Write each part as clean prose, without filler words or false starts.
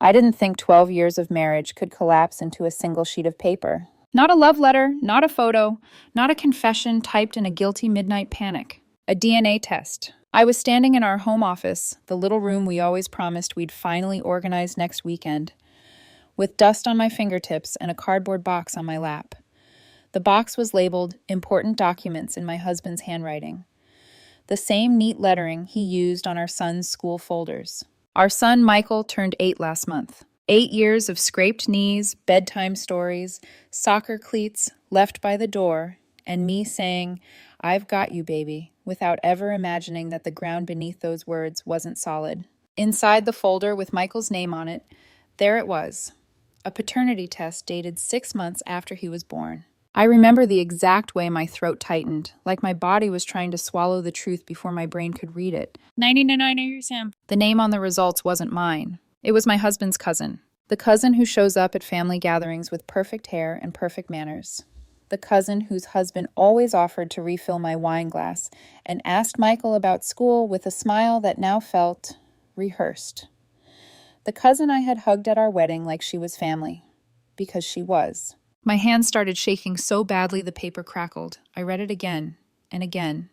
I didn't think 12 years of marriage could collapse into a single sheet of paper. Not a love letter, not a photo, not a confession typed in a guilty midnight panic. A DNA test. I was standing in our home office, the little room we always promised we'd finally organize next weekend, with dust on my fingertips and a cardboard box on my lap. The box was labeled "Important Documents" in my husband's handwriting, the same neat lettering he used on our son's school folders. Our son Michael turned 8 last month. 8 years of scraped knees, bedtime stories, soccer cleats left by the door, and me saying, "I've got you, baby," without ever imagining that the ground beneath those words wasn't solid. Inside the folder with Michael's name on it, there it was, a paternity test dated 6 months after he was born. I remember the exact way my throat tightened, like my body was trying to swallow the truth before my brain could read it. 99%. The name on the results wasn't mine. It was my husband's cousin. The cousin who shows up at family gatherings with perfect hair and perfect manners. The cousin whose husband always offered to refill my wine glass and asked Michael about school with a smile that now felt rehearsed. The cousin I had hugged at our wedding like she was family. Because she was. My hand started shaking so badly the paper crackled. I read it again and again,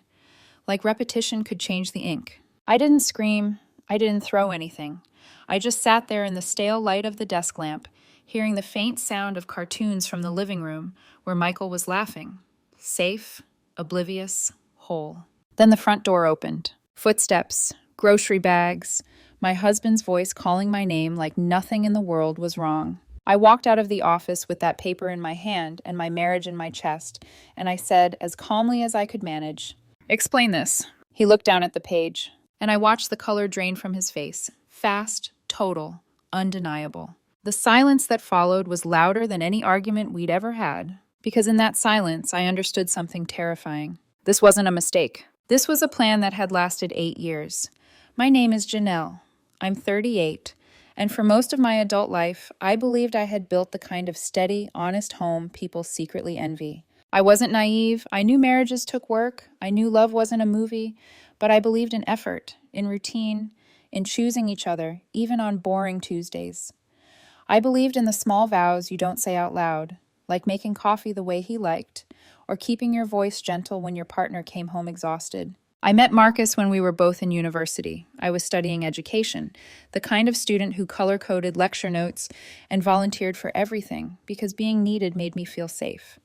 like repetition could change the ink. I didn't scream. I didn't throw anything. I just sat there in the stale light of the desk lamp, hearing the faint sound of cartoons from the living room where Michael was laughing. Safe, oblivious, whole. Then the front door opened. Footsteps, grocery bags, my husband's voice calling my name like nothing in the world was wrong. I walked out of the office with that paper in my hand and my marriage in my chest, and I said, as calmly as I could manage, "Explain this." He looked down at the page, and I watched the color drain from his face. Fast, total, undeniable. The silence that followed was louder than any argument we'd ever had, because in that silence I understood something terrifying. This wasn't a mistake. This was a plan that had lasted 8 years. My name is Janelle. I'm 38. And for most of my adult life, I believed I had built the kind of steady, honest home people secretly envy. I wasn't naive. I knew marriages took work. I knew love wasn't a movie. But I believed in effort, in routine, in choosing each other, even on boring Tuesdays. I believed in the small vows you don't say out loud, like making coffee the way he liked, or keeping your voice gentle when your partner came home exhausted. I met Marcus when we were both in university. I was studying education, the kind of student who color-coded lecture notes and volunteered for everything because being needed made me feel safe.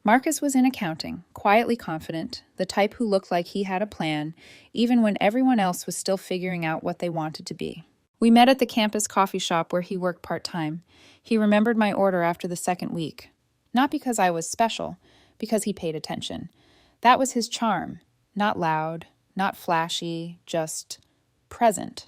Marcus was in accounting, quietly confident, the type who looked like he had a plan, even when everyone else was still figuring out what they wanted to be. We met at the campus coffee shop where he worked part-time. He remembered my order after the second week. Not because I was special, because he paid attention. That was his charm. Not loud, not flashy, just present.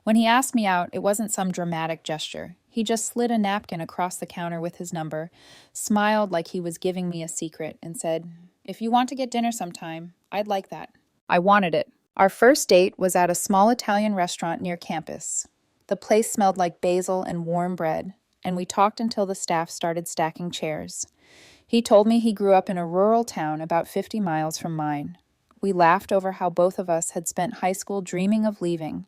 When he asked me out, it wasn't some dramatic gesture. He just slid a napkin across the counter with his number, smiled like he was giving me a secret, and said, "If you want to get dinner sometime, I'd like that." I wanted it. Our first date was at a small Italian restaurant near campus. The place smelled like basil and warm bread, and we talked until the staff started stacking chairs. He told me he grew up in a rural town about 50 miles from mine. We laughed over how both of us had spent high school dreaming of leaving,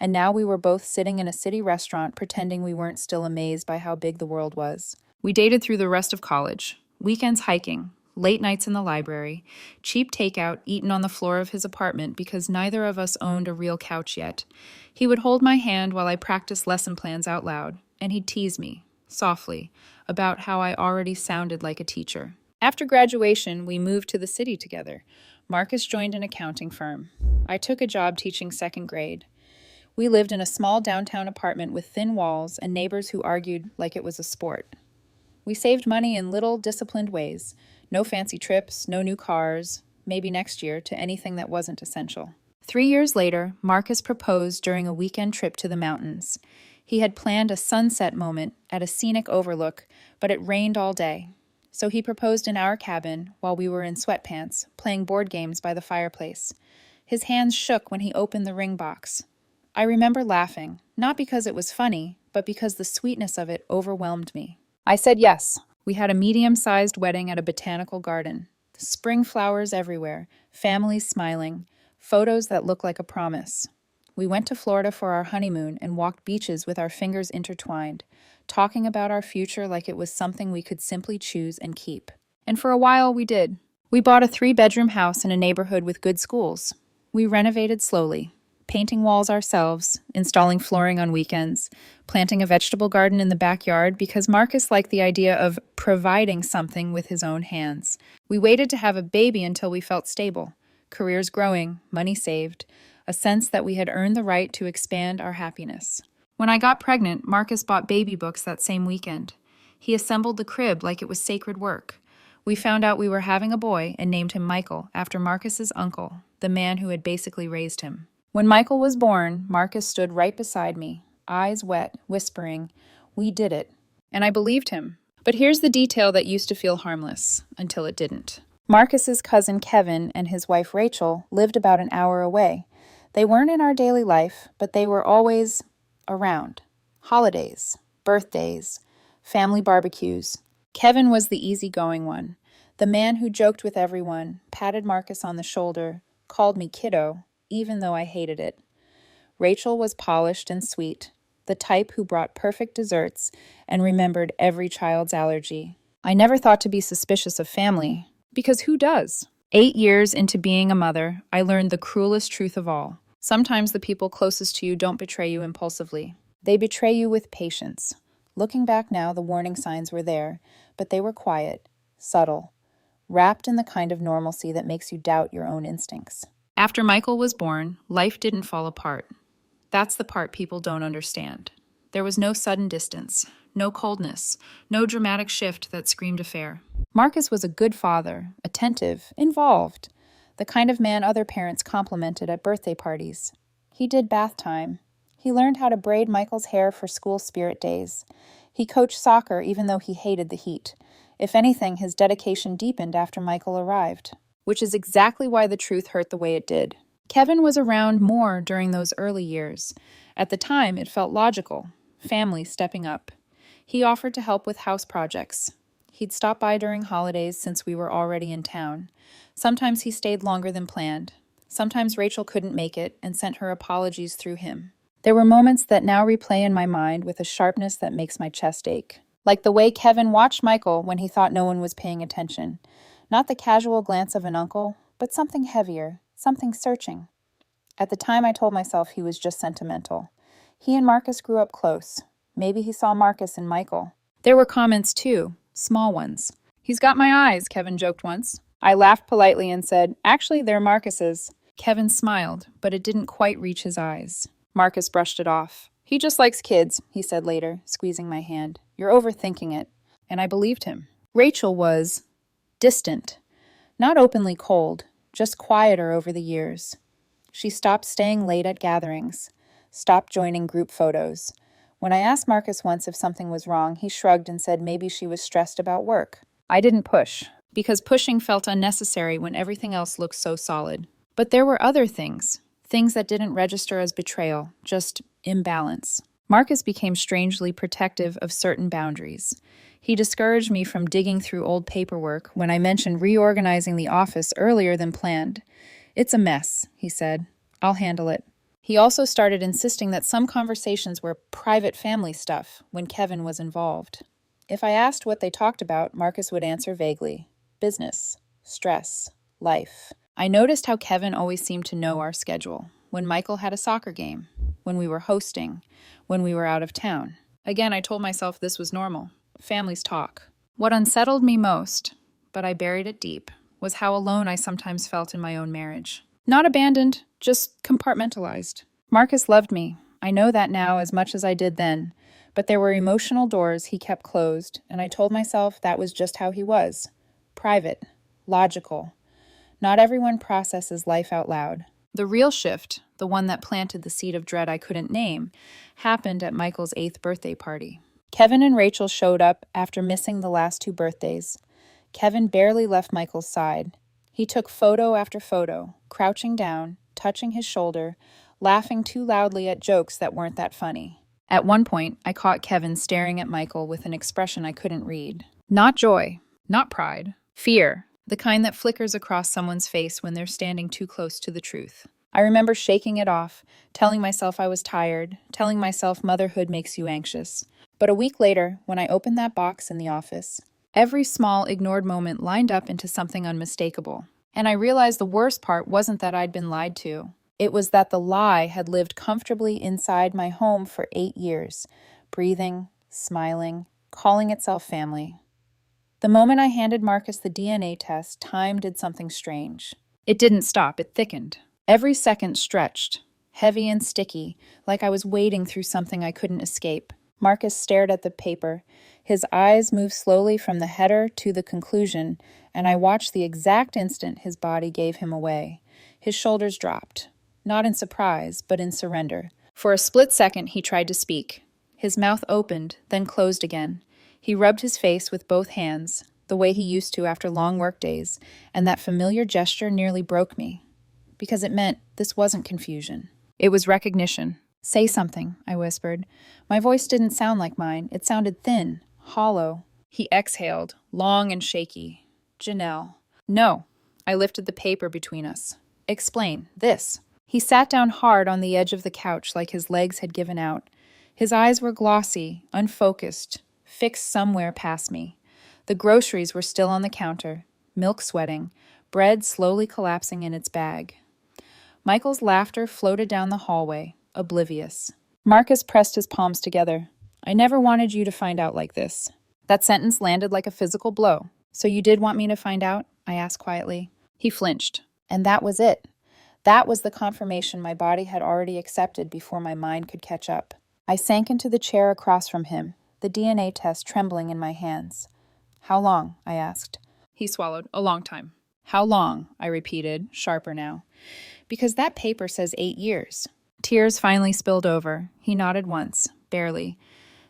and now we were both sitting in a city restaurant pretending we weren't still amazed by how big the world was. We dated through the rest of college, weekends hiking, late nights in the library, cheap takeout eaten on the floor of his apartment because neither of us owned a real couch yet. He would hold my hand while I practiced lesson plans out loud, and he'd tease me, softly, about how I already sounded like a teacher. After graduation, we moved to the city together. Marcus joined an accounting firm. I took a job teaching second grade. We lived in a small downtown apartment with thin walls and neighbors who argued like it was a sport. We saved money in little, disciplined ways. No fancy trips, no new cars, maybe next year, to anything that wasn't essential. 3 years later, Marcus proposed during a weekend trip to the mountains. He had planned a sunset moment at a scenic overlook, but it rained all day. So he proposed in our cabin while we were in sweatpants, playing board games by the fireplace. His hands shook when he opened the ring box. I remember laughing, not because it was funny, but because the sweetness of it overwhelmed me. I said yes. We had a medium-sized wedding at a botanical garden. Spring flowers everywhere, families smiling, photos that looked like a promise. We went to Florida for our honeymoon and walked beaches with our fingers intertwined, talking about our future like it was something we could simply choose and keep. And for a while, we did. We bought a 3-bedroom house in a neighborhood with good schools. We renovated slowly, painting walls ourselves, installing flooring on weekends, planting a vegetable garden in the backyard because Marcus liked the idea of providing something with his own hands. We waited to have a baby until we felt stable, careers growing, money saved, a sense that we had earned the right to expand our happiness. When I got pregnant, Marcus bought baby books that same weekend. He assembled the crib like it was sacred work. We found out we were having a boy and named him Michael after Marcus's uncle, the man who had basically raised him. When Michael was born, Marcus stood right beside me, eyes wet, whispering, "We did it." And I believed him. But here's the detail that used to feel harmless, until it didn't. Marcus's cousin Kevin and his wife Rachel lived about an hour away. They weren't in our daily life, but they were always around. Holidays, birthdays, family barbecues. Kevin was the easygoing one, the man who joked with everyone, patted Marcus on the shoulder, called me kiddo, even though I hated it. Rachel was polished and sweet, the type who brought perfect desserts and remembered every child's allergy. I never thought to be suspicious of family, because who does? 8 years into being a mother, I learned the cruelest truth of all. Sometimes the people closest to you don't betray you impulsively. They betray you with patience. Looking back now, the warning signs were there, but they were quiet, subtle, wrapped in the kind of normalcy that makes you doubt your own instincts. After Michael was born, life didn't fall apart. That's the part people don't understand. There was no sudden distance, no coldness, no dramatic shift that screamed affair. Marcus was a good father, attentive, involved, the kind of man other parents complimented at birthday parties. He did bath time. He learned how to braid Michael's hair for school spirit days. He coached soccer even though he hated the heat. If anything, his dedication deepened after Michael arrived, which is exactly why the truth hurt the way it did. Kevin was around more during those early years. At the time, it felt logical. Family stepping up. He offered to help with house projects. He'd stop by during holidays since we were already in town. Sometimes he stayed longer than planned. Sometimes Rachel couldn't make it and sent her apologies through him. There were moments that now replay in my mind with a sharpness that makes my chest ache. Like the way Kevin watched Michael when he thought no one was paying attention. Not the casual glance of an uncle, but something heavier, something searching. At the time, I told myself he was just sentimental. He and Marcus grew up close. Maybe he saw Marcus in Michael. There were comments too, small ones. "He's got my eyes," Kevin joked once. I laughed politely and said, "Actually, they're Marcus's." Kevin smiled, but it didn't quite reach his eyes. Marcus brushed it off. "He just likes kids," he said later, squeezing my hand. "You're overthinking it." And I believed him. Rachel was distant, not openly cold, just quieter over the years. She stopped staying late at gatherings, stopped joining group photos. When I asked Marcus once if something was wrong, he shrugged and said maybe she was stressed about work. I didn't push, because pushing felt unnecessary when everything else looked so solid. But there were other things that didn't register as betrayal, just imbalance. Marcus became strangely protective of certain boundaries. He discouraged me from digging through old paperwork when I mentioned reorganizing the office earlier than planned. "It's a mess," he said. "I'll handle it." He also started insisting that some conversations were private family stuff when Kevin was involved. If I asked what they talked about, Marcus would answer vaguely. Business, stress, life. I noticed how Kevin always seemed to know our schedule. When Michael had a soccer game, when we were hosting, when we were out of town. Again, I told myself this was normal. Families talk. What unsettled me most, but I buried it deep, was how alone I sometimes felt in my own marriage. Not abandoned, just compartmentalized. Marcus loved me. I know that now as much as I did then, but there were emotional doors he kept closed, and I told myself that was just how he was. Private, logical. Not everyone processes life out loud. The real shift, the one that planted the seed of dread I couldn't name, happened at Michael's 8th birthday party. Kevin and Rachel showed up after missing the last 2 birthdays. Kevin barely left Michael's side. He took photo after photo, crouching down, touching his shoulder, laughing too loudly at jokes that weren't that funny. At one point, I caught Kevin staring at Michael with an expression I couldn't read. Not joy, not pride, fear, the kind that flickers across someone's face when they're standing too close to the truth. I remember shaking it off, telling myself I was tired, telling myself motherhood makes you anxious. But a week later, when I opened that box in the office, every small, ignored moment lined up into something unmistakable. And I realized the worst part wasn't that I'd been lied to. It was that the lie had lived comfortably inside my home for 8 years, breathing, smiling, calling itself family. The moment I handed Marcus the DNA test, time did something strange. It didn't stop, it thickened. Every second stretched, heavy and sticky, like I was wading through something I couldn't escape. Marcus stared at the paper. His eyes moved slowly from the header to the conclusion, and I watched the exact instant his body gave him away. His shoulders dropped, not in surprise, but in surrender. For a split second, he tried to speak. His mouth opened, then closed again. He rubbed his face with both hands, the way he used to after long workdays, and that familiar gesture nearly broke me. Because it meant this wasn't confusion. It was recognition. "Say something," I whispered. My voice didn't sound like mine. It sounded thin, hollow. He exhaled, long and shaky. "Janelle." "No." I lifted the paper between us. "Explain. This." He sat down hard on the edge of the couch like his legs had given out. His eyes were glossy, unfocused, fixed somewhere past me. The groceries were still on the counter, milk sweating, bread slowly collapsing in its bag. Michael's laughter floated down the hallway, oblivious. Marcus pressed his palms together. "I never wanted you to find out like this." That sentence landed like a physical blow. "So you did want me to find out?" I asked quietly. He flinched. And that was it. That was the confirmation my body had already accepted before my mind could catch up. I sank into the chair across from him, the DNA test trembling in my hands. "How long?" I asked. He swallowed. "A long time." "How long?" I repeated, sharper now. "Because that paper says 8 years. Tears finally spilled over. He nodded once, barely.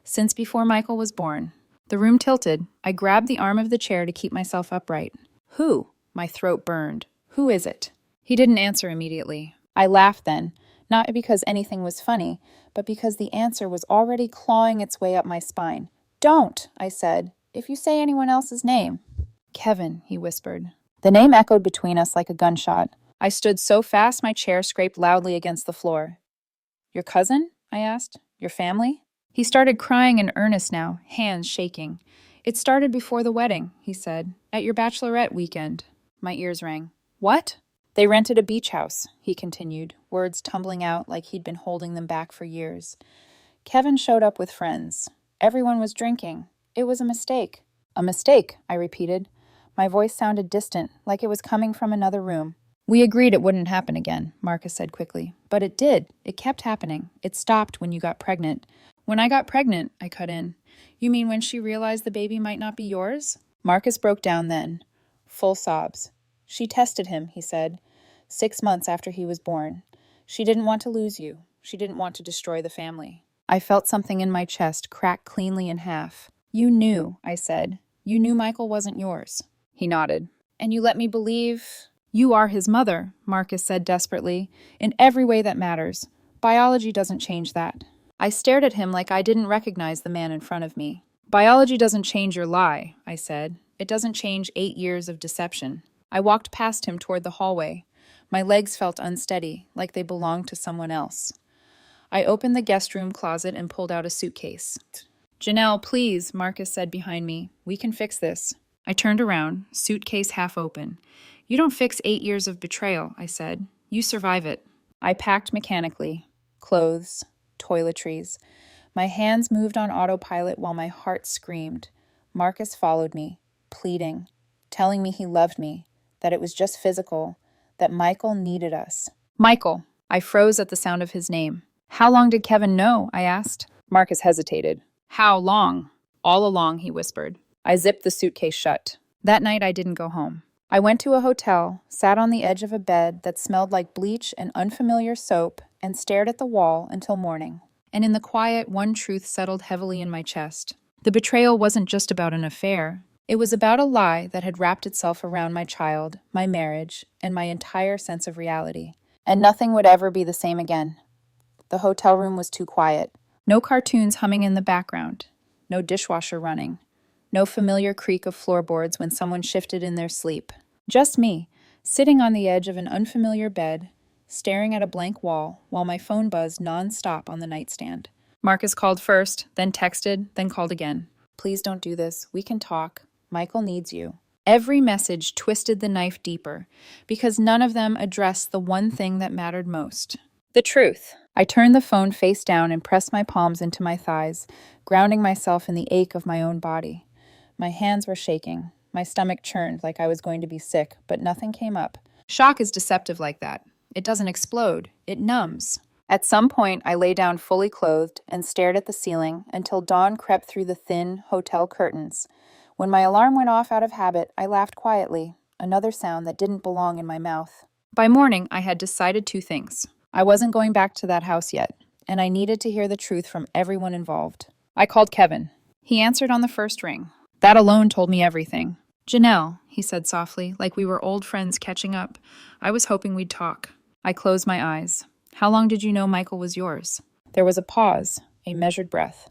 "Since before Michael was born." The room tilted. I grabbed the arm of the chair to keep myself upright. "Who?" My throat burned. "Who is it?" He didn't answer immediately. I laughed then, not because anything was funny, but because the answer was already clawing its way up my spine. "Don't," I said. "If you say anyone else's name." "Kevin," he whispered. The name echoed between us like a gunshot. I stood so fast my chair scraped loudly against the floor. "Your cousin?" I asked. "Your family?" He started crying in earnest now, hands shaking. "It started before the wedding," he said. "At your bachelorette weekend." My ears rang. "What?" "They rented a beach house," he continued, words tumbling out like he'd been holding them back for years. "Kevin showed up with friends. Everyone was drinking. It was a mistake." "A mistake," I repeated. My voice sounded distant, like it was coming from another room. "We agreed it wouldn't happen again," Marcus said quickly. "But it did. It kept happening. It stopped when you got pregnant." "When I got pregnant," I cut in. "You mean when she realized the baby might not be yours?" Marcus broke down then. Full sobs. "She tested him," he said, 6 months after he was born. "She didn't want to lose you. She didn't want to destroy the family." I felt something in my chest crack cleanly in half. "You knew," I said. "You knew Michael wasn't yours." He nodded. "And you let me believe—" "You are his mother," Marcus said desperately, "in every way that matters. Biology doesn't change that." I stared at him like I didn't recognize the man in front of me. "Biology doesn't change your lie," I said. "It doesn't change 8 years of deception." I walked past him toward the hallway. My legs felt unsteady, like they belonged to someone else. I opened the guest room closet and pulled out a suitcase. "Janelle, please," Marcus said behind me. "We can fix this." I turned around, suitcase half open. "You don't fix 8 years of betrayal," I said. "You survive it." I packed mechanically. Clothes, toiletries. My hands moved on autopilot while my heart screamed. Marcus followed me, pleading, telling me he loved me, that it was just physical, that Michael needed us. "Michael." I froze at the sound of his name. "How long did Kevin know?" I asked. Marcus hesitated. "How long?" "All along," he whispered. I zipped the suitcase shut. That night I didn't go home. I went to a hotel, sat on the edge of a bed that smelled like bleach and unfamiliar soap, and stared at the wall until morning. And in the quiet, one truth settled heavily in my chest. The betrayal wasn't just about an affair. It was about a lie that had wrapped itself around my child, my marriage, and my entire sense of reality. And nothing would ever be the same again. The hotel room was too quiet. No cartoons humming in the background. No dishwasher running. No familiar creak of floorboards when someone shifted in their sleep. Just me, sitting on the edge of an unfamiliar bed, staring at a blank wall while my phone buzzed nonstop on the nightstand. Marcus called first, then texted, then called again. Please don't do this. We can talk. Michael needs you. Every message twisted the knife deeper, because none of them addressed the one thing that mattered most. The truth. I turned the phone face down and pressed my palms into my thighs, grounding myself in the ache of my own body. My hands were shaking. My stomach churned like I was going to be sick, but nothing came up. Shock is deceptive like that. It doesn't explode. It numbs. At some point, I lay down fully clothed and stared at the ceiling until dawn crept through the thin hotel curtains. When my alarm went off out of habit, I laughed quietly, another sound that didn't belong in my mouth. By morning, I had decided two things. I wasn't going back to that house yet, and I needed to hear the truth from everyone involved. I called Kevin. He answered on the first ring. That alone told me everything. Janelle, he said softly, like we were old friends catching up. I was hoping we'd talk. I closed my eyes. How long did you know Michael was yours? There was a pause, a measured breath.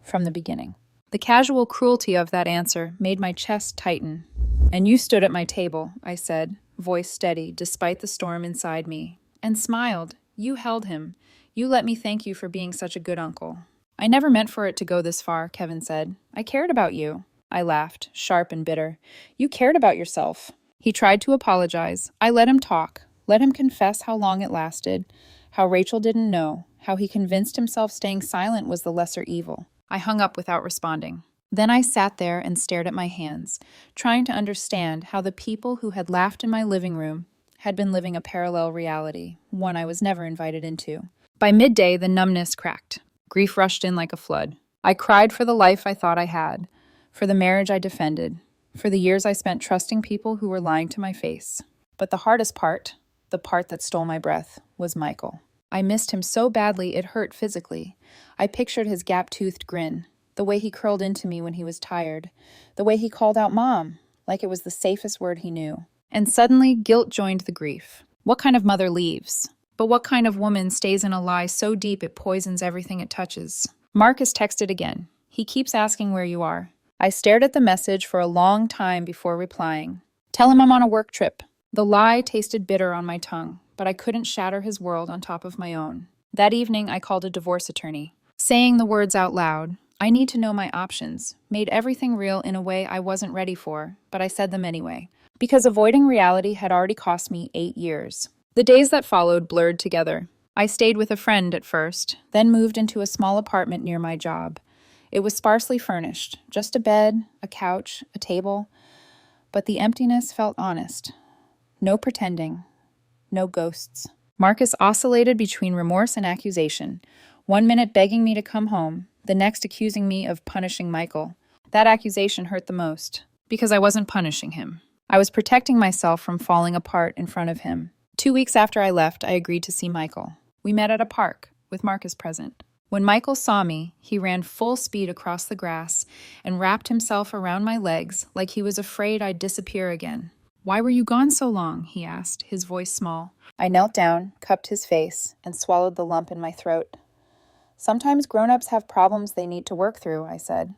From the beginning. The casual cruelty of that answer made my chest tighten. And you stood at my table, I said, voice steady despite the storm inside me, and smiled. You held him. You let me thank you for being such a good uncle. I never meant for it to go this far, Kevin said. I cared about you. I laughed, sharp and bitter. You cared about yourself. He tried to apologize. I let him talk, let him confess how long it lasted, how Rachel didn't know, how he convinced himself staying silent was the lesser evil. I hung up without responding. Then I sat there and stared at my hands, trying to understand how the people who had laughed in my living room had been living a parallel reality, one I was never invited into. By midday, the numbness cracked. Grief rushed in like a flood. I cried for the life I thought I had, for the marriage I defended, for the years I spent trusting people who were lying to my face. But the hardest part, the part that stole my breath, was Michael. I missed him so badly it hurt physically. I pictured his gap-toothed grin, the way he curled into me when he was tired, the way he called out Mom, like it was the safest word he knew. And suddenly, guilt joined the grief. What kind of mother leaves? But what kind of woman stays in a lie so deep it poisons everything it touches? Marcus texted again. He keeps asking where you are. I stared at the message for a long time before replying. Tell him I'm on a work trip. The lie tasted bitter on my tongue, but I couldn't shatter his world on top of my own. That evening, I called a divorce attorney. Saying the words out loud, I need to know my options, made everything real in a way I wasn't ready for, but I said them anyway. Because avoiding reality had already cost me 8 years. The days that followed blurred together. I stayed with a friend at first, then moved into a small apartment near my job. It was sparsely furnished, just a bed, a couch, a table, but the emptiness felt honest. No pretending, no ghosts. Marcus oscillated between remorse and accusation, 1 minute begging me to come home, the next accusing me of punishing Michael. That accusation hurt the most, because I wasn't punishing him. I was protecting myself from falling apart in front of him. 2 weeks after I left, I agreed to see Michael. We met at a park, with Marcus present. When Michael saw me, he ran full speed across the grass and wrapped himself around my legs like he was afraid I'd disappear again. Why were you gone so long? He asked, his voice small. I knelt down, cupped his face, and swallowed the lump in my throat. Sometimes grown-ups have problems they need to work through, I said.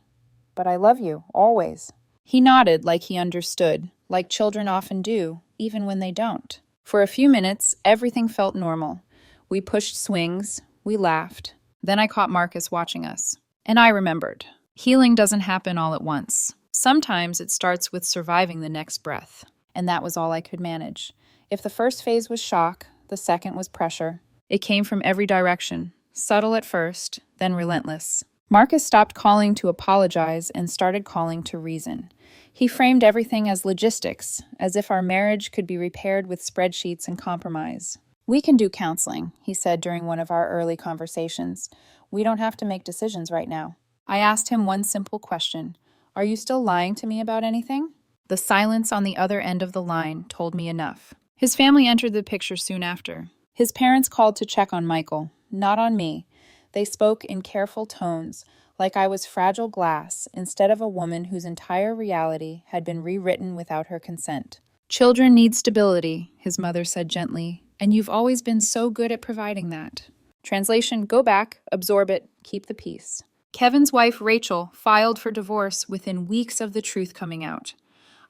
But I love you, always. He nodded like he understood, like children often do, even when they don't. For a few minutes, everything felt normal. We pushed swings, we laughed. Then I caught Marcus watching us. And I remembered. Healing doesn't happen all at once. Sometimes it starts with surviving the next breath. And that was all I could manage. If the first phase was shock, the second was pressure. It came from every direction. Subtle at first, then relentless. Marcus stopped calling to apologize and started calling to reason. He framed everything as logistics, as if our marriage could be repaired with spreadsheets and compromise. We can do counseling, he said during one of our early conversations. We don't have to make decisions right now. I asked him one simple question. Are you still lying to me about anything? The silence on the other end of the line told me enough. His family entered the picture soon after. His parents called to check on Michael, not on me. They spoke in careful tones, like I was fragile glass instead of a woman whose entire reality had been rewritten without her consent. Children need stability, his mother said gently, and you've always been so good at providing that. Translation, go back, absorb it, keep the peace. Kevin's wife, Rachel, filed for divorce within weeks of the truth coming out.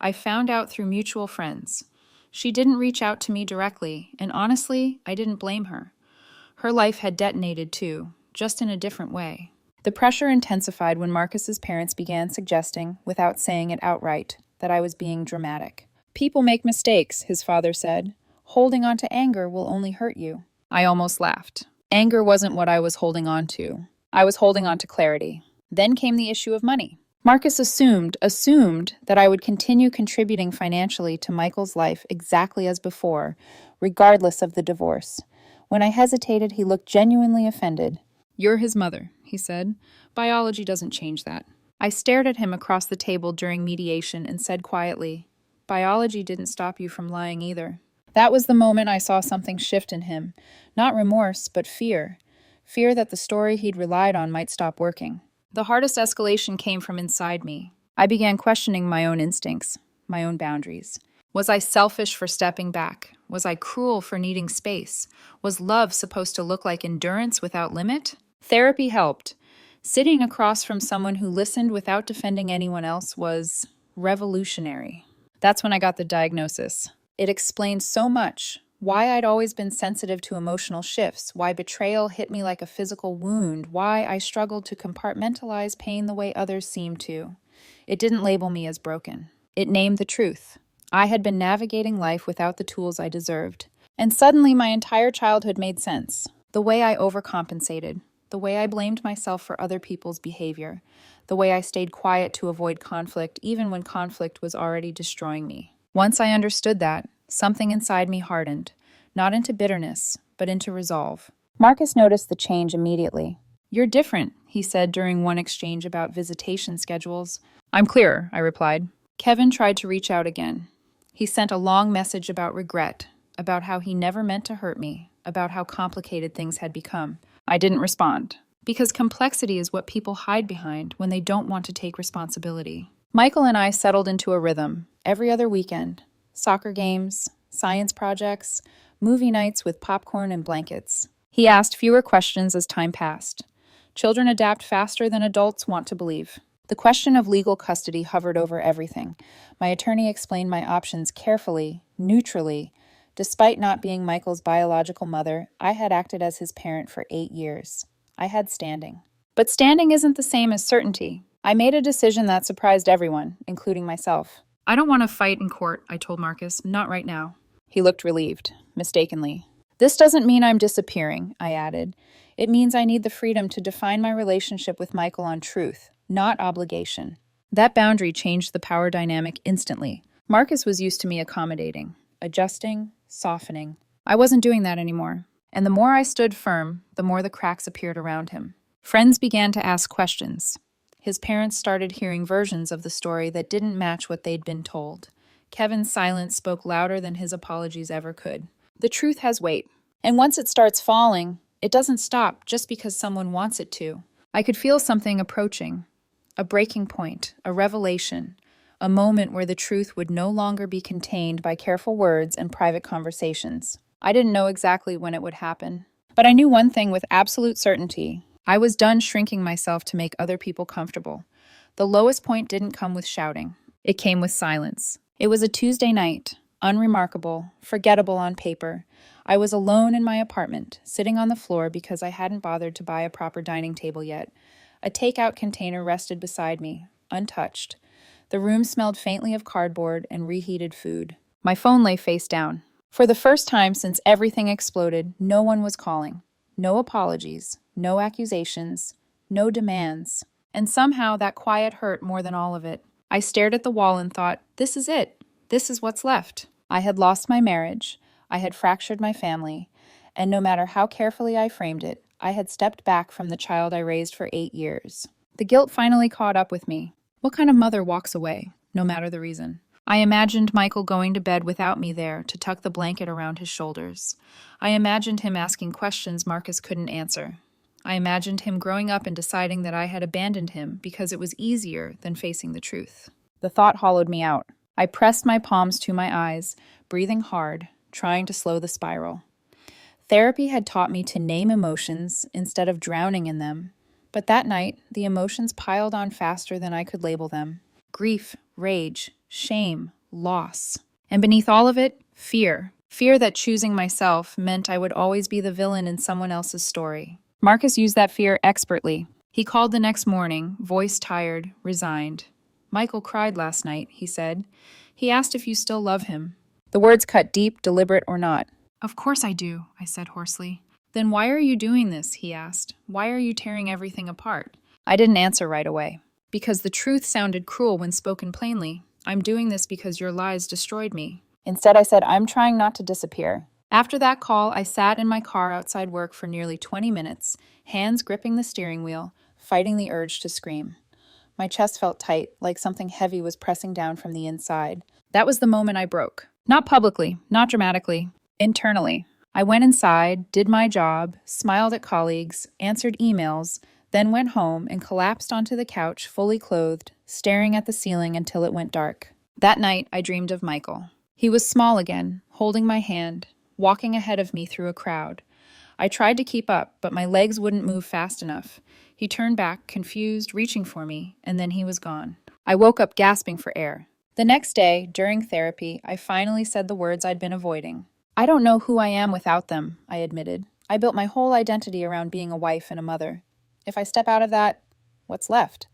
I found out through mutual friends. She didn't reach out to me directly, and honestly, I didn't blame her. Her life had detonated too, just in a different way. The pressure intensified when Marcus's parents began suggesting, without saying it outright, that I was being dramatic. People make mistakes, his father said. Holding on to anger will only hurt you. I almost laughed. Anger wasn't what I was holding on to. I was holding on to clarity. Then came the issue of money. Marcus assumed that I would continue contributing financially to Michael's life exactly as before, regardless of the divorce. When I hesitated, he looked genuinely offended. "You're his mother," he said. "Biology doesn't change that." I stared at him across the table during mediation and said quietly, "Biology didn't stop you from lying either." That was the moment I saw something shift in him. Not remorse, but fear. Fear that the story he'd relied on might stop working. The hardest escalation came from inside me. I began questioning my own instincts, my own boundaries. Was I selfish for stepping back? Was I cruel for needing space? Was love supposed to look like endurance without limit? Therapy helped. Sitting across from someone who listened without defending anyone else was revolutionary. That's when I got the diagnosis. It explained so much. Why I'd always been sensitive to emotional shifts, why betrayal hit me like a physical wound, why I struggled to compartmentalize pain the way others seemed to. It didn't label me as broken. It named the truth. I had been navigating life without the tools I deserved. And suddenly my entire childhood made sense. The way I overcompensated, the way I blamed myself for other people's behavior, the way I stayed quiet to avoid conflict even when conflict was already destroying me. Once I understood that, something inside me hardened, not into bitterness, but into resolve. Marcus noticed the change immediately. "You're different," he said during one exchange about visitation schedules. "I'm clearer," I replied. Kevin tried to reach out again. He sent a long message about regret, about how he never meant to hurt me, about how complicated things had become. I didn't respond, because complexity is what people hide behind when they don't want to take responsibility. Michael and I settled into a rhythm every other weekend. Soccer games, science projects, movie nights with popcorn and blankets. He asked fewer questions as time passed. Children adapt faster than adults want to believe. The question of legal custody hovered over everything. My attorney explained my options carefully, neutrally. Despite not being Michael's biological mother, I had acted as his parent for 8 years. I had standing. But standing isn't the same as certainty. I made a decision that surprised everyone, including myself. "I don't want to fight in court," I told Marcus. "Not right now." He looked relieved, mistakenly. "This doesn't mean I'm disappearing," I added. "It means I need the freedom to define my relationship with Michael on truth, not obligation." That boundary changed the power dynamic instantly. Marcus was used to me accommodating, adjusting, softening. I wasn't doing that anymore. And the more I stood firm, the more the cracks appeared around him. Friends began to ask questions. His parents started hearing versions of the story that didn't match what they'd been told. Kevin's silence spoke louder than his apologies ever could. The truth has weight. And once it starts falling, it doesn't stop just because someone wants it to. I could feel something approaching. A breaking point, a revelation, a moment where the truth would no longer be contained by careful words and private conversations. I didn't know exactly when it would happen. But I knew one thing with absolute certainty. I was done shrinking myself to make other people comfortable. The lowest point didn't come with shouting. It came with silence. It was a Tuesday night, unremarkable, forgettable on paper. I was alone in my apartment, sitting on the floor because I hadn't bothered to buy a proper dining table yet. A takeout container rested beside me, untouched. The room smelled faintly of cardboard and reheated food. My phone lay face down. For the first time since everything exploded, no one was calling. No apologies, no accusations, no demands. And somehow that quiet hurt more than all of it. I stared at the wall and thought, this is it. This is what's left. I had lost my marriage. I had fractured my family. And no matter how carefully I framed it, I had stepped back from the child I raised for 8 years. The guilt finally caught up with me. What kind of mother walks away, no matter the reason? I imagined Michael going to bed without me there to tuck the blanket around his shoulders. I imagined him asking questions Marcus couldn't answer. I imagined him growing up and deciding that I had abandoned him because it was easier than facing the truth. The thought hollowed me out. I pressed my palms to my eyes, breathing hard, trying to slow the spiral. Therapy had taught me to name emotions instead of drowning in them. But that night, the emotions piled on faster than I could label them. Grief, rage, shame, loss. And beneath all of it, Fear. Fear that choosing myself meant I would always be the villain in someone else's story. Marcus used that fear expertly. He called the next morning, voice tired, resigned. Michael cried last night, he said. He asked if you still love him. The words cut deep, deliberate or not. Of course I do, I said hoarsely. Then why are you doing this, he asked. Why are you tearing everything apart? I didn't answer right away. Because the truth sounded cruel when spoken plainly. I'm doing this because your lies destroyed me. Instead, I said, I'm trying not to disappear. After that call, I sat in my car outside work for nearly 20 minutes, hands gripping the steering wheel, fighting the urge to scream. My chest felt tight, like something heavy was pressing down from the inside. That was the moment I broke. Not publicly, not dramatically, internally. I went inside, did my job, smiled at colleagues, answered emails, then went home and collapsed onto the couch, fully clothed, staring at the ceiling until it went dark. That night, I dreamed of Michael. He was small again, holding my hand, walking ahead of me through a crowd. I tried to keep up, but my legs wouldn't move fast enough. He turned back, confused, reaching for me, and then he was gone. I woke up gasping for air. The next day, during therapy, I finally said the words I'd been avoiding. I don't know who I am without them, I admitted. I built my whole identity around being a wife and a mother. If I step out of that, what's left?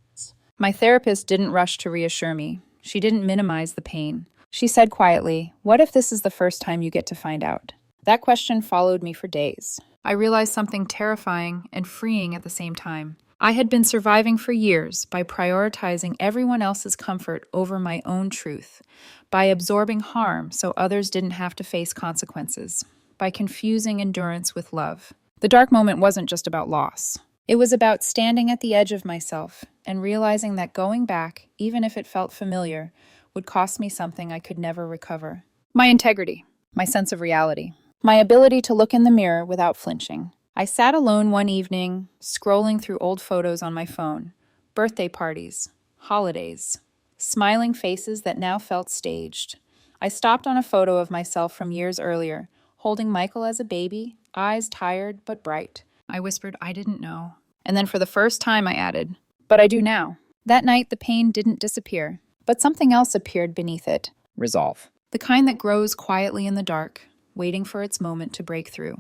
My therapist didn't rush to reassure me. She didn't minimize the pain. She said quietly, "What if this is the first time you get to find out?" That question followed me for days. I realized something terrifying and freeing at the same time. I had been surviving for years by prioritizing everyone else's comfort over my own truth, by absorbing harm so others didn't have to face consequences, by confusing endurance with love. The dark moment wasn't just about loss. It was about standing at the edge of myself and realizing that going back, even if it felt familiar, would cost me something I could never recover. My integrity, my sense of reality, my ability to look in the mirror without flinching. I sat alone one evening, scrolling through old photos on my phone, birthday parties, holidays, smiling faces that now felt staged. I stopped on a photo of myself from years earlier, holding Michael as a baby, eyes tired but bright. I whispered, "I didn't know." And then for the first time I added, "But I do now." That night the pain didn't disappear, but something else appeared beneath it. Resolve. The kind that grows quietly in the dark, waiting for its moment to break through.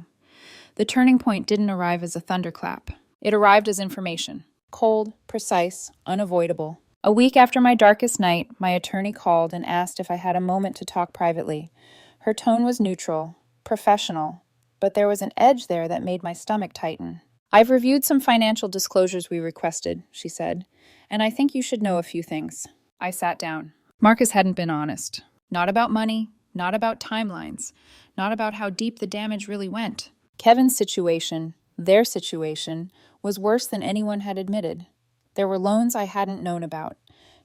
The turning point didn't arrive as a thunderclap. It arrived as information. Cold, precise, unavoidable. A week after my darkest night, my attorney called and asked if I had a moment to talk privately. Her tone was neutral, professional, but there was an edge there that made my stomach tighten. "I've reviewed some financial disclosures we requested," she said, "and I think you should know a few things." I sat down. Marcus hadn't been honest. Not about money, not about timelines, not about how deep the damage really went. Kevin's situation, their situation, was worse than anyone had admitted. There were loans I hadn't known about,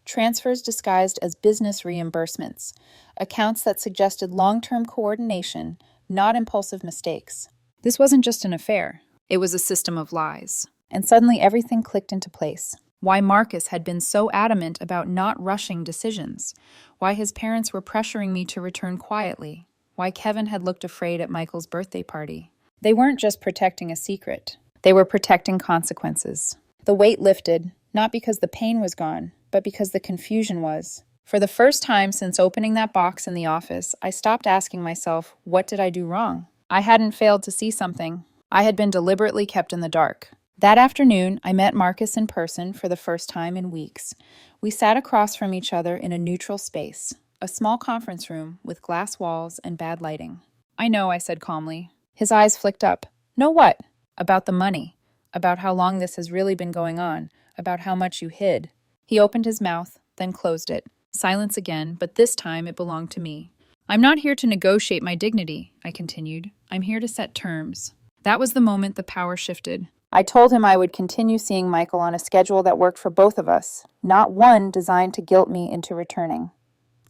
transfers disguised as business reimbursements, accounts that suggested long-term coordination, not impulsive mistakes. This wasn't just an affair. It was a system of lies. And suddenly everything clicked into place. Why Marcus had been so adamant about not rushing decisions. Why his parents were pressuring me to return quietly. Why Kevin had looked afraid at Michael's birthday party. They weren't just protecting a secret. They were protecting consequences. The weight lifted, not because the pain was gone, but because the confusion was. For the first time since opening that box in the office, I stopped asking myself, what did I do wrong? I hadn't failed to see something. I had been deliberately kept in the dark. That afternoon, I met Marcus in person for the first time in weeks. We sat across from each other in a neutral space, a small conference room with glass walls and bad lighting. "I know," I said calmly. His eyes flicked up. "Know what?" "About the money. About how long this has really been going on. About how much you hid." He opened his mouth, then closed it. Silence again, but this time it belonged to me. "I'm not here to negotiate my dignity," I continued. "I'm here to set terms." That was the moment the power shifted. I told him I would continue seeing Michael on a schedule that worked for both of us, not one designed to guilt me into returning.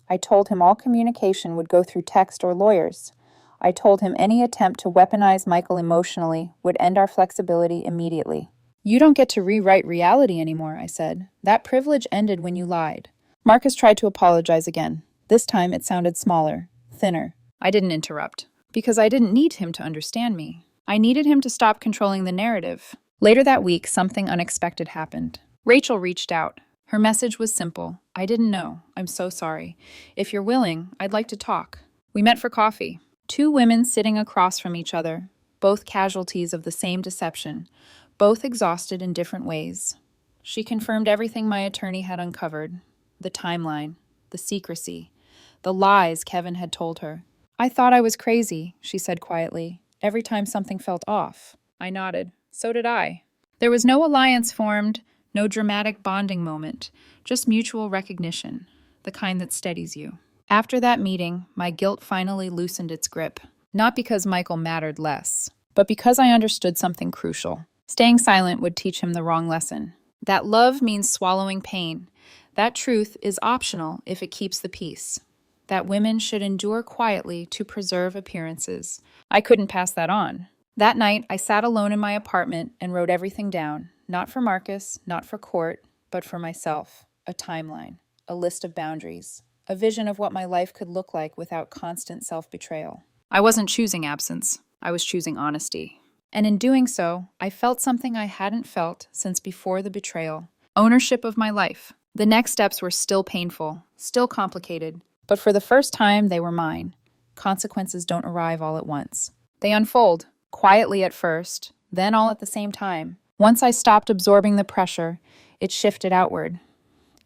I told him all communication would go through text or lawyers. I told him any attempt to weaponize Michael emotionally would end our flexibility immediately. "You don't get to rewrite reality anymore," I said. "That privilege ended when you lied." Marcus tried to apologize again. This time it sounded smaller, thinner. I didn't interrupt, because I didn't need him to understand me. I needed him to stop controlling the narrative. Later that week, something unexpected happened. Rachel reached out. Her message was simple. "I didn't know. I'm so sorry. If you're willing, I'd like to talk." We met for coffee. Two women sitting across from each other, both casualties of the same deception, both exhausted in different ways. She confirmed everything my attorney had uncovered: the timeline, the secrecy, the lies Kevin had told her. I thought I was crazy, she said quietly, every time something felt off. I nodded. So did I. There was no alliance formed, no dramatic bonding moment, just mutual recognition, the kind that steadies you. After that meeting, my guilt finally loosened its grip. Not because Michael mattered less, but because I understood something crucial. Staying silent would teach him the wrong lesson. That love means swallowing pain. That truth is optional if it keeps the peace. That women should endure quietly to preserve appearances. I couldn't pass that on. That night, I sat alone in my apartment and wrote everything down. Not for Marcus, not for court, but for myself. A timeline, a list of boundaries, a vision of what my life could look like without constant self-betrayal. I wasn't choosing absence. I was choosing honesty. And in doing so, I felt something I hadn't felt since before the betrayal. Ownership of my life. The next steps were still painful, still complicated, but for the first time, they were mine. Consequences don't arrive all at once. They unfold, quietly at first, then all at the same time. Once I stopped absorbing the pressure, it shifted outward.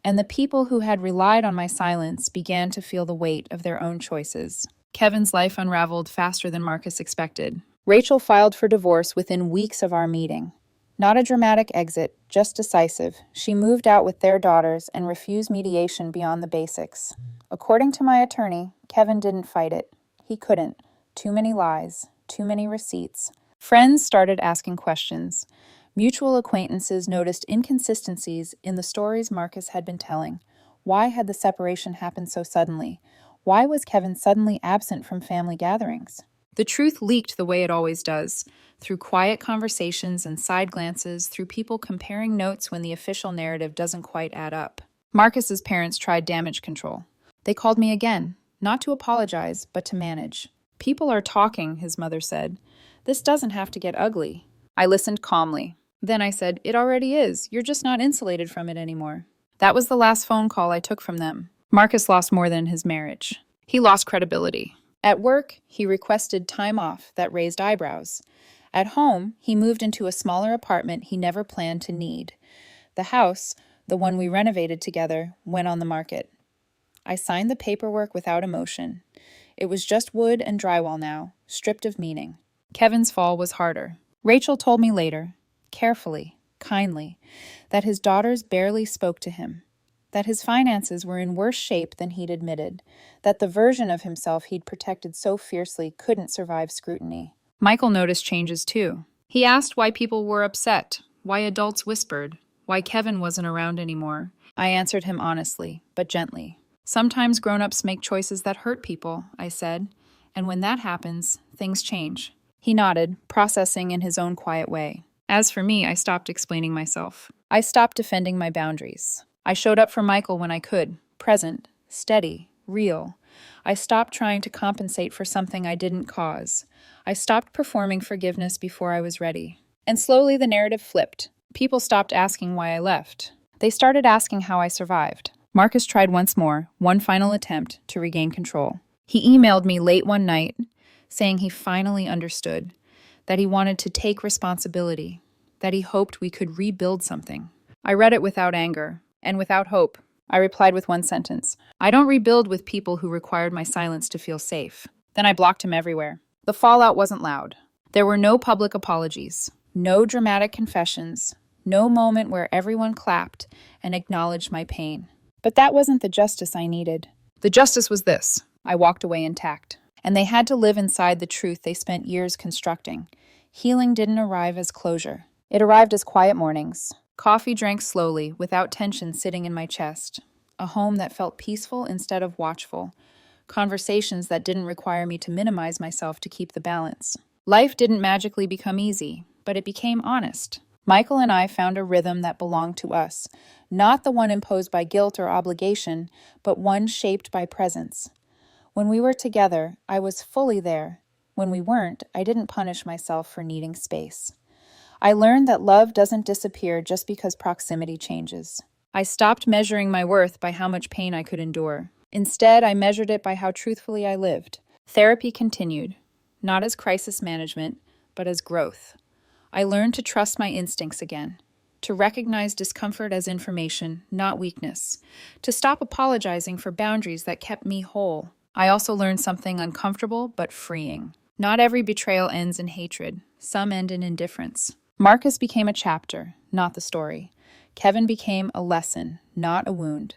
And the people who had relied on my silence began to feel the weight of their own choices. Kevin's life unraveled faster than Marcus expected. Rachel filed for divorce within weeks of our meeting. Not a dramatic exit, just decisive. She moved out with their daughters and refused mediation beyond the basics. According to my attorney, Kevin didn't fight it. He couldn't. Too many lies, too many receipts. Friends started asking questions. Mutual acquaintances noticed inconsistencies in the stories Marcus had been telling. Why had the separation happened so suddenly? Why was Kevin suddenly absent from family gatherings? The truth leaked the way it always does, through quiet conversations and side glances, through people comparing notes when the official narrative doesn't quite add up. Marcus's parents tried damage control. They called me again, not to apologize, but to manage. People are talking, his mother said. This doesn't have to get ugly. I listened calmly. Then I said, it already is. You're just not insulated from it anymore. That was the last phone call I took from them. Marcus lost more than his marriage. He lost credibility. At work, he requested time off that raised eyebrows. At home, he moved into a smaller apartment he never planned to need. The house, the one we renovated together, went on the market. I signed the paperwork without emotion. It was just wood and drywall now, stripped of meaning. Kevin's fall was harder. Rachel told me later, carefully, kindly, that his daughters barely spoke to him, that his finances were in worse shape than he'd admitted, that the version of himself he'd protected so fiercely couldn't survive scrutiny. Michael noticed changes too. He asked why people were upset, why adults whispered, why Kevin wasn't around anymore. I answered him honestly, but gently. Sometimes grown-ups make choices that hurt people, I said, and when that happens, things change. He nodded, processing in his own quiet way. As for me, I stopped explaining myself. I stopped defending my boundaries. I showed up for Michael when I could, present, steady, real. I stopped trying to compensate for something I didn't cause. I stopped performing forgiveness before I was ready. And slowly the narrative flipped. People stopped asking why I left. They started asking how I survived. Marcus tried once more, one final attempt to regain control. He emailed me late one night, saying he finally understood, that he wanted to take responsibility, that he hoped we could rebuild something. I read it without anger, and without hope. I replied with one sentence. I don't rebuild with people who required my silence to feel safe. Then I blocked him everywhere. The fallout wasn't loud. There were no public apologies, no dramatic confessions, no moment where everyone clapped and acknowledged my pain. But that wasn't the justice I needed. The justice was this. I walked away intact. And they had to live inside the truth they spent years constructing. Healing didn't arrive as closure. It arrived as quiet mornings. Coffee drank slowly, without tension sitting in my chest. A home that felt peaceful instead of watchful. Conversations that didn't require me to minimize myself to keep the balance. Life didn't magically become easy, but it became honest. Michael and I found a rhythm that belonged to us, not the one imposed by guilt or obligation, but one shaped by presence. When we were together, I was fully there. When we weren't, I didn't punish myself for needing space. I learned that love doesn't disappear just because proximity changes. I stopped measuring my worth by how much pain I could endure. Instead, I measured it by how truthfully I lived. Therapy continued, not as crisis management, but as growth. I learned to trust my instincts again, to recognize discomfort as information, not weakness, to stop apologizing for boundaries that kept me whole. I also learned something uncomfortable but freeing. Not every betrayal ends in hatred. Some end in indifference. Marcus became a chapter, not the story. Kevin became a lesson, not a wound.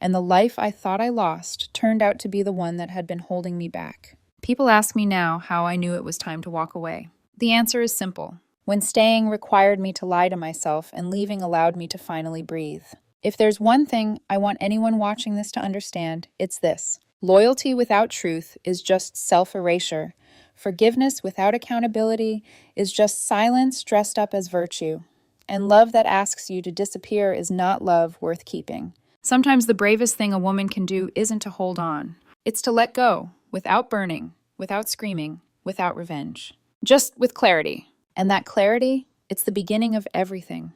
And the life I thought I lost turned out to be the one that had been holding me back. People ask me now how I knew it was time to walk away. The answer is simple. When staying required me to lie to myself and leaving allowed me to finally breathe. If there's one thing I want anyone watching this to understand, it's this. Loyalty without truth is just self-erasure. Forgiveness without accountability is just silence dressed up as virtue. And love that asks you to disappear is not love worth keeping. Sometimes the bravest thing a woman can do isn't to hold on. It's to let go, without burning, without screaming, without revenge. Just with clarity. And that clarity, it's the beginning of everything.